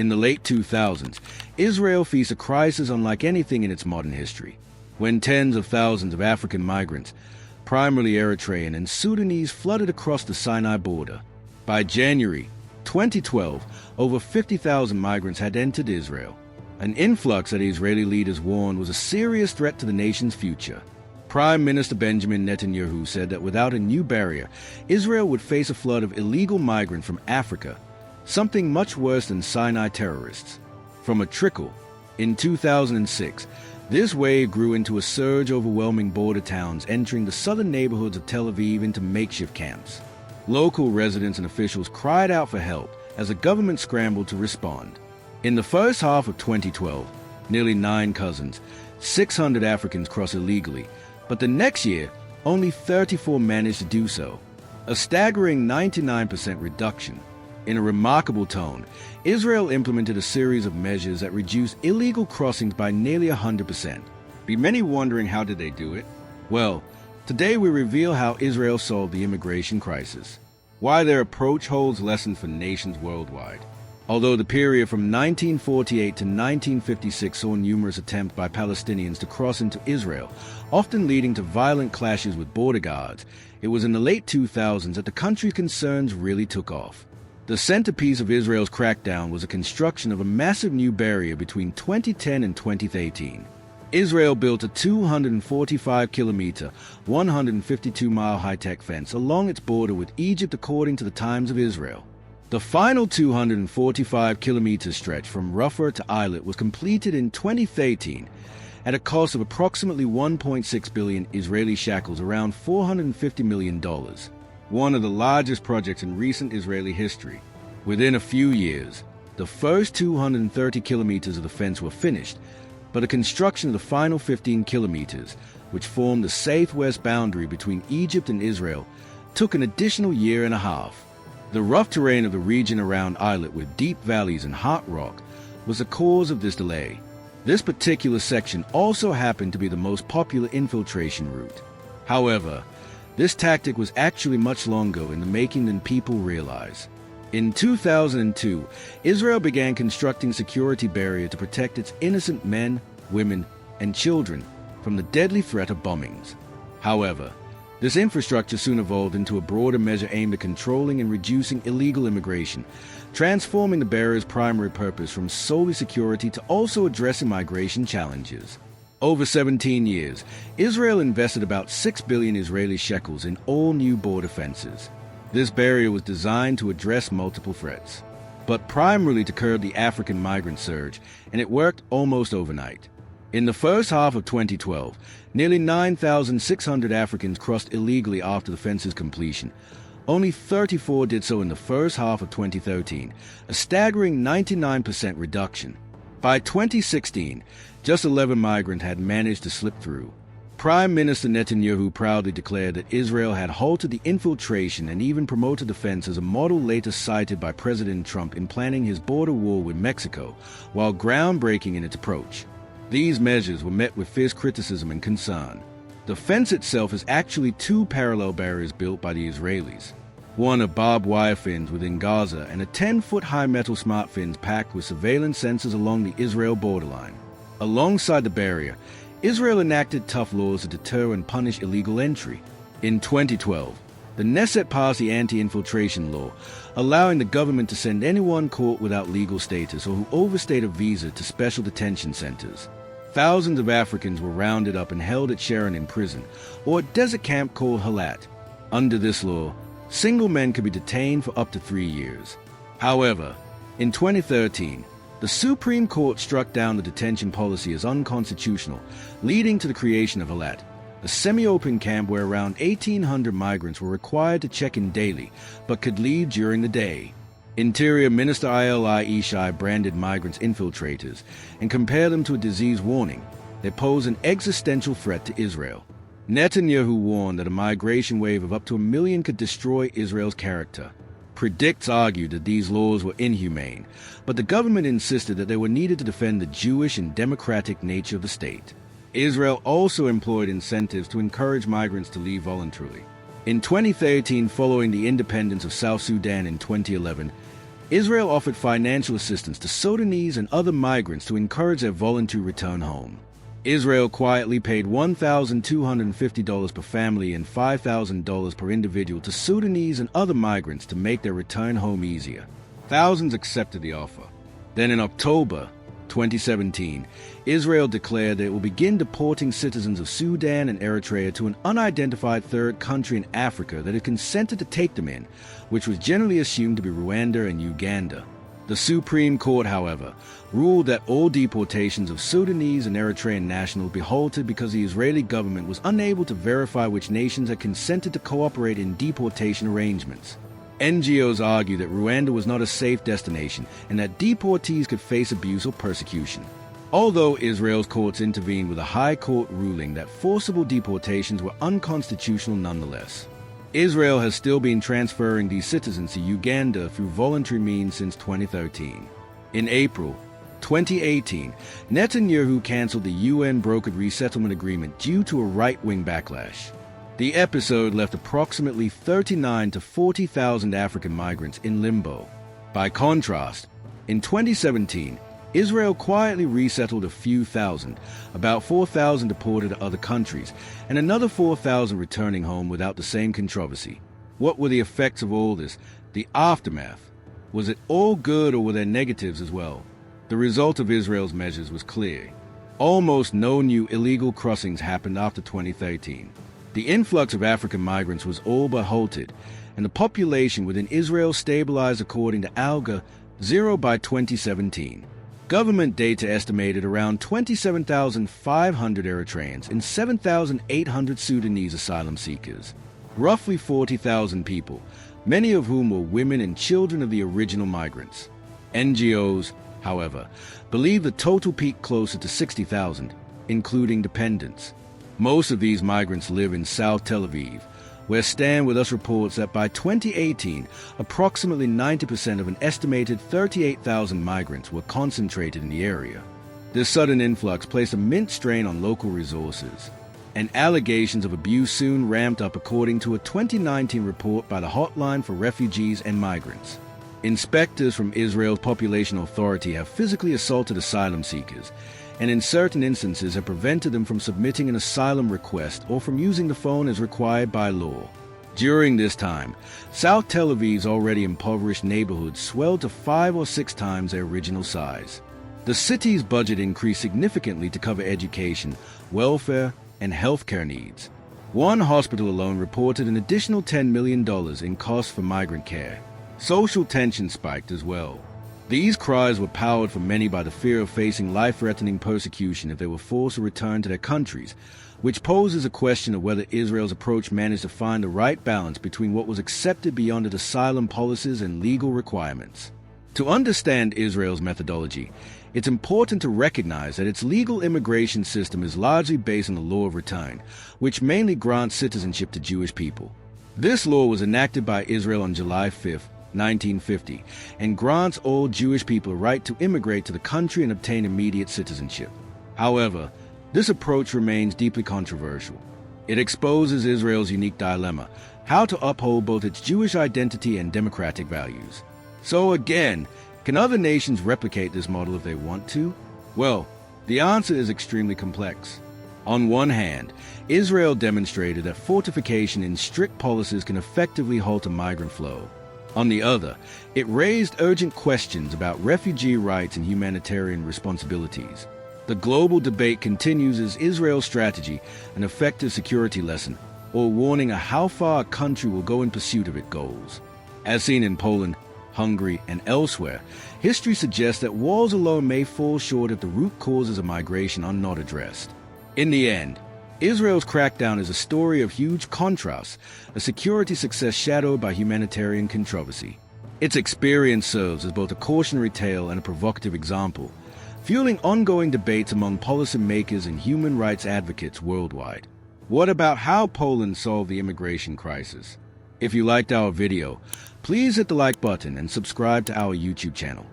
In the late 2000s, Israel faced a crisis unlike anything in its modern history, when tens of thousands of African migrants, primarily Eritrean and Sudanese, flooded across the Sinai border. By January 2012, over 50,000 migrants had entered Israel, an influx that Israeli leaders warned was a serious threat to the nation's future. Prime Minister Benjamin Netanyahu said that without a new barrier, Israel would face a flood of illegal migrants from Africa, something much worse than Sinai terrorists. From a trickle, in 2006, this wave grew into a surge, overwhelming border towns entering the southern neighborhoods of Tel Aviv into makeshift camps. Local residents and officials cried out for help as the government scrambled to respond. In the first half of 2012, nearly 9 cousins, 600 Africans crossed illegally, but the next year, only 34 managed to do so, a staggering 99% reduction. In a remarkable tone, Israel implemented a series of measures that reduced illegal crossings by nearly 100%. Be many wondering, how did they do it? Well, today we reveal how Israel solved the immigration crisis, why their approach holds lessons for nations worldwide. Although the period from 1948 to 1956 saw numerous attempts by Palestinians to cross into Israel, often leading to violent clashes with border guards, it was in the late 2000s that the country's concerns really took off. The centerpiece of Israel's crackdown was the construction of a massive new barrier between 2010 and 2013. Israel built a 245-kilometer, 152-mile high-tech fence along its border with Egypt, according to the Times of Israel. The final 245-kilometer stretch from Rafah to Eilat was completed in 2013 at a cost of approximately 1.6 billion Israeli shekels, around $450 million, one of the largest projects in recent Israeli history. Within a few years, the first 230 kilometers of the fence were finished, but the construction of the final 15 kilometers, which formed the southwest boundary between Egypt and Israel, took an additional year and a half. The rough terrain of the region around Eilat, with deep valleys and hot rock, was the cause of this delay. This particular section also happened to be the most popular infiltration route. However, this tactic was actually much longer in the making than people realize. In 2002, Israel began constructing a security barrier to protect its innocent men, women, and children from the deadly threat of bombings. However, this infrastructure soon evolved into a broader measure aimed at controlling and reducing illegal immigration, transforming the barrier's primary purpose from solely security to also addressing migration challenges. Over 17 years, Israel invested about 6 billion Israeli shekels in all new border fences. This barrier was designed to address multiple threats, but primarily to curb the African migrant surge, and it worked almost overnight. In the first half of 2012, nearly 9,600 Africans crossed illegally after the fence's completion. Only 34 did so in the first half of 2013, a staggering 99% reduction. By 2016, just 11 migrants had managed to slip through. Prime Minister Netanyahu proudly declared that Israel had halted the infiltration and even promoted the fence as a model later cited by President Trump in planning his border war with Mexico, while groundbreaking in its approach. These measures were met with fierce criticism and concern. The fence itself is actually 2 parallel barriers built by the Israelis, one of barbed wire fins within Gaza and a 10-foot-high metal smart fins packed with surveillance sensors along the Israel borderline. Alongside the barrier, Israel enacted tough laws to deter and punish illegal entry. In 2012, the Knesset passed the anti-infiltration law, allowing the government to send anyone caught without legal status or who overstayed a visa to special detention centers. Thousands of Africans were rounded up and held at Sharon in prison, or a desert camp called Halat. Under this law, single men could be detained for up to 3 years. However, in 2013, the Supreme Court struck down the detention policy as unconstitutional, leading to the creation of Halat, a semi-open camp where around 1,800 migrants were required to check in daily, but could leave during the day. Interior Minister Ili Ishai branded migrants infiltrators and compared them to a disease warning. They pose an existential threat to Israel. Netanyahu warned that a migration wave of up to 1 million could destroy Israel's character. Critics argued that these laws were inhumane, but the government insisted that they were needed to defend the Jewish and democratic nature of the state. Israel also employed incentives to encourage migrants to leave voluntarily. In 2013, following the independence of South Sudan in 2011, Israel offered financial assistance to Sudanese and other migrants to encourage their voluntary return home. Israel quietly paid $1,250 per family and $5,000 per individual to Sudanese and other migrants to make their return home easier. Thousands accepted the offer. Then in October 2017, Israel declared that it will begin deporting citizens of Sudan and Eritrea to an unidentified third country in Africa that had consented to take them in, which was generally assumed to be Rwanda and Uganda. The Supreme Court, however, ruled that all deportations of Sudanese and Eritrean nationals be halted because the Israeli government was unable to verify which nations had consented to cooperate in deportation arrangements. NGOs argue that Rwanda was not a safe destination and that deportees could face abuse or persecution. Although Israel's courts intervened with a high court ruling that forcible deportations were unconstitutional nonetheless. Israel has still been transferring these citizens to Uganda through voluntary means since 2013. In April 2018, Netanyahu canceled the UN-brokered resettlement agreement due to a right-wing backlash. The episode left approximately 39,000 to 40,000 African migrants in limbo. By contrast, in 2017, Israel quietly resettled a few thousand, about 4,000 deported to other countries, and another 4,000 returning home without the same controversy. What were the effects of all this? The aftermath? Was it all good, or were there negatives as well? The result of Israel's measures was clear. Almost no new illegal crossings happened after 2013. The influx of African migrants was all but halted, and the population within Israel stabilized according to ALGA, 0 by 2017. Government data estimated around 27,500 Eritreans and 7,800 Sudanese asylum seekers, roughly 40,000 people, many of whom were women and children of the original migrants. NGOs, however, believe the total peaked closer to 60,000, including dependents. Most of these migrants live in South Tel Aviv, where Stand With Us reports that by 2018, approximately 90% of an estimated 38,000 migrants were concentrated in the area. This sudden influx placed immense strain on local resources, and allegations of abuse soon ramped up according to a 2019 report by the Hotline for Refugees and Migrants. Inspectors from Israel's Population Authority have physically assaulted asylum seekers, and in certain instances have prevented them from submitting an asylum request or from using the phone as required by law. During this time, South Tel Aviv's already impoverished neighborhoods swelled to 5 or 6 times their original size. The city's budget increased significantly to cover education, welfare, and healthcare needs. One hospital alone reported an additional $10 million in costs for migrant care. Social tension spiked as well. These cries were powered for many by the fear of facing life-threatening persecution if they were forced to return to their countries, which poses a question of whether Israel's approach managed to find the right balance between what was accepted beyond its asylum policies and legal requirements. To understand Israel's methodology, it's important to recognize that its legal immigration system is largely based on the law of return, which mainly grants citizenship to Jewish people. This law was enacted by Israel on July 5, 1950, and grants all Jewish people a right to immigrate to the country and obtain immediate citizenship. However, this approach remains deeply controversial. It exposes Israel's unique dilemma, how to uphold both its Jewish identity and democratic values. So again, can other nations replicate this model if they want to? Well, the answer is extremely complex. On one hand, Israel demonstrated that fortification and strict policies can effectively halt a migrant flow. On the other, it raised urgent questions about refugee rights and humanitarian responsibilities. The global debate continues as Israel's strategy, an effective security lesson, or warning of how far a country will go in pursuit of its goals. As seen in Poland, Hungary, and elsewhere, history suggests that walls alone may fall short if the root causes of migration are not addressed. In the end, Israel's crackdown is a story of huge contrasts, a security success shadowed by humanitarian controversy. Its experience serves as both a cautionary tale and a provocative example, fueling ongoing debates among policymakers and human rights advocates worldwide. What about how Poland solved the immigration crisis? If you liked our video, please hit the like button and subscribe to our YouTube channel.